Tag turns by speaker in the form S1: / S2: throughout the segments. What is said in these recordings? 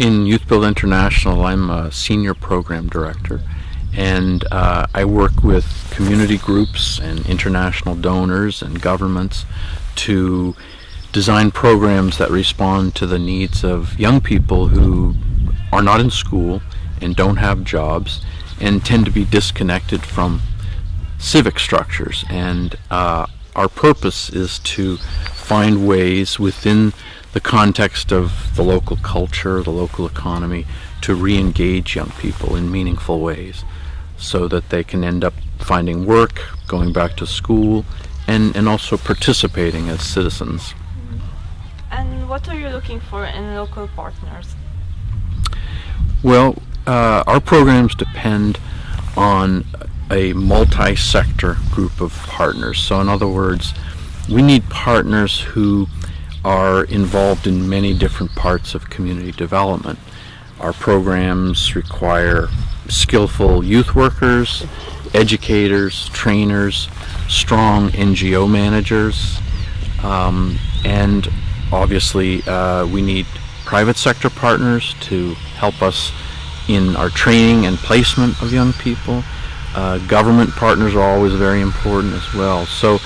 S1: In YouthBuild International, I'm a senior program director, and I work with community groups and international donors and governments to design programs that respond to the needs of young people who are not in school and don't have jobs and tend to be disconnected from civic structures. And our purpose is to find ways within the context of the local culture, the local economy, to re-engage young people in meaningful ways so that they can end up finding work, going back to school, and also participating as citizens.
S2: And what are you looking for in local partners?
S1: Well, our programs depend on a multi-sector group of partners. So in other words, we need partners who are involved in many different parts of community development. Our programs require skillful youth workers, educators, trainers, strong NGO managers, and obviously we need private sector partners to help us in our training and placement of young people. Government partners are always very important as well. So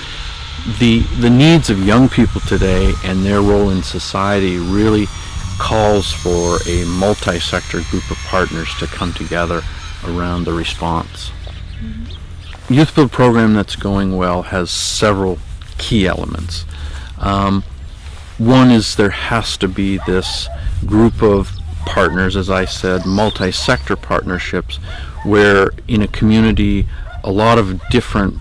S1: the needs of young people today and their role in society really calls for a multi-sector group of partners to come together around the response. Mm-hmm. YouthBuild program that's going well has several key elements. One is there has to be this group of partners, as I said, multi-sector partnerships, where in a community a lot of different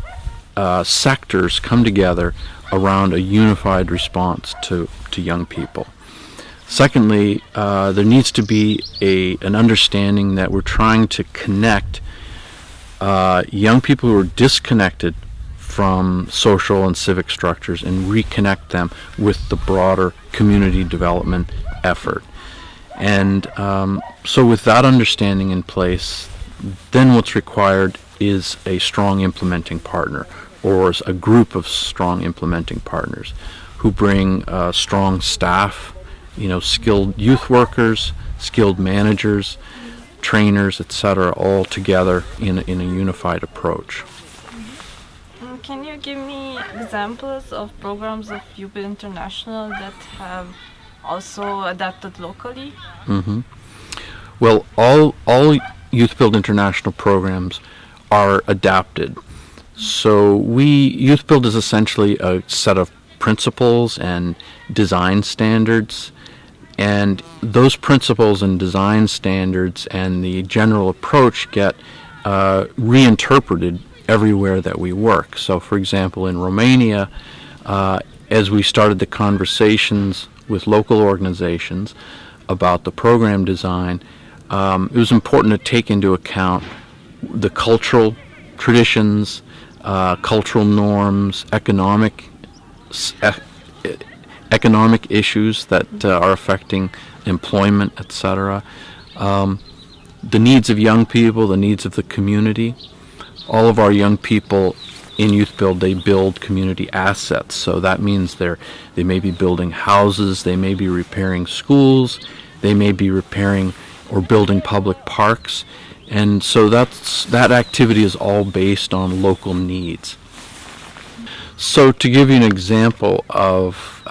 S1: sectors come together around a unified response to young people. Secondly, there needs to be an understanding that we're trying to connect young people who are disconnected from social and civic structures and reconnect them with the broader community development effort. And so with that understanding in place, then what's required is a strong implementing partner, or a group of strong implementing partners who bring strong staff, skilled youth workers, skilled managers, trainers, etc., all together in a unified approach.
S2: Can you give me examples of programs of YouthBuild International that have also adapted locally?
S1: Mm-hmm. Well, all YouthBuild International programs are adapted. So YouthBuild is essentially a set of principles and design standards, and those principles and design standards and the general approach get reinterpreted everywhere that we work. So for example, in Romania, as we started the conversations with local organizations about the program design, it was important to take into account the cultural traditions, cultural norms, economic issues that are affecting employment, etc. The needs of young people, the needs of the community. All of our young people in YouthBuild, they build community assets. So that means they may be building houses, they may be repairing schools, they may be repairing or building public parks. And so that activity is all based on local needs. So to give you an example of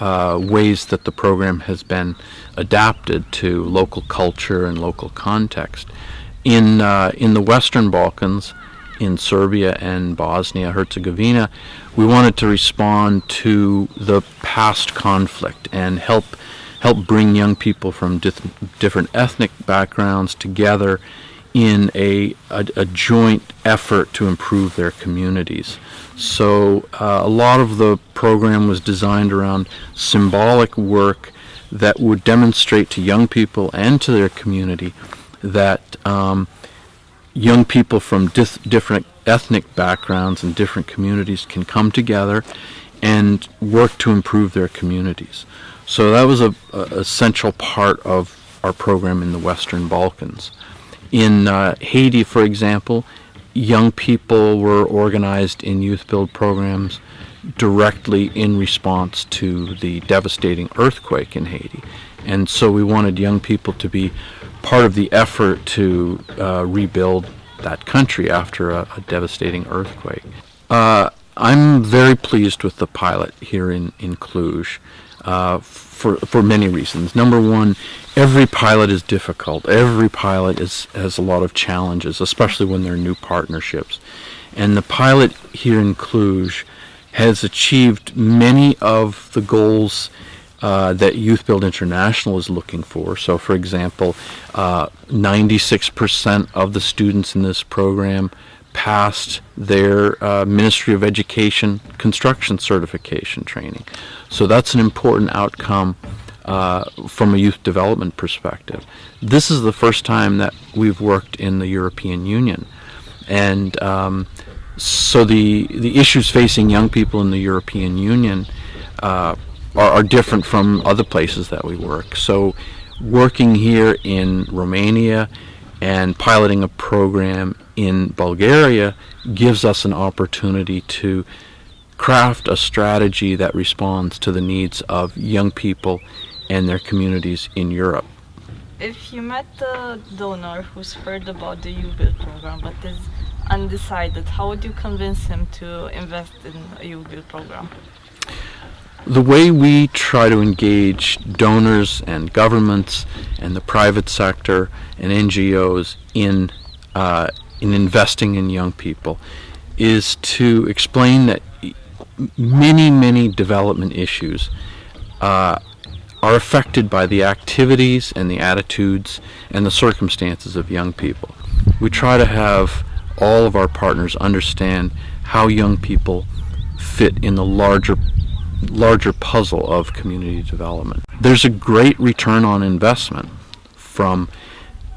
S1: ways that the program has been adapted to local culture and local context, in the Western Balkans, in Serbia and Bosnia-Herzegovina, we wanted to respond to the past conflict and help bring young people from different ethnic backgrounds together in a joint effort to improve their communities. So a lot of the program was designed around symbolic work that would demonstrate to young people and to their community that young people from different ethnic backgrounds and different communities can come together and work to improve their communities. So that was a essential part of our program in the Western Balkans. In Haiti, for example, young people were organized in YouthBuild programs directly in response to the devastating earthquake in Haiti. And so we wanted young people to be part of the effort to rebuild that country after a devastating earthquake. I'm very pleased with the pilot here in Cluj for many reasons. Number one, every pilot is difficult. Every pilot has a lot of challenges, especially when they're new partnerships. And the pilot here in Cluj has achieved many of the goals that YouthBuild International is looking for. So, for example, 96% of the students in this program passed their Ministry of Education construction certification training. So that's an important outcome from a youth development perspective. This is the first time that we've worked in the European Union. And so the issues facing young people in the European Union are different from other places that we work. So working here in Romania and piloting a program in Bulgaria gives us an opportunity to craft a strategy that responds to the needs of young people and their communities in Europe.
S2: If you met a donor who's heard about the YouthBuild program but is undecided, how would you convince him to invest in a YouthBuild program?
S1: The way we try to engage donors and governments and the private sector and NGOs in investing in young people is to explain that many development issues are affected by the activities and the attitudes and the circumstances of young people. We try to have all of our partners understand how young people fit in the larger puzzle of community development. There's a great return on investment from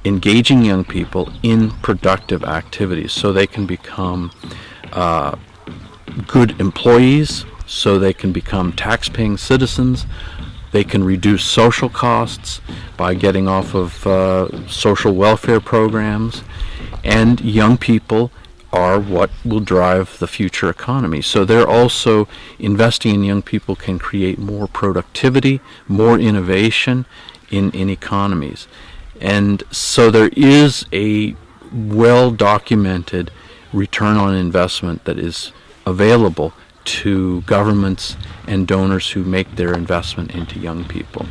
S1: engaging young people in productive activities so they can become good employees, so they can become tax-paying citizens, they can reduce social costs by getting off of social welfare programs, and young people are what will drive the future economy. So they're also investing in young people can create more productivity, more innovation in economies. And so there is a well-documented return on investment that is available to governments and donors who make their investment into young people.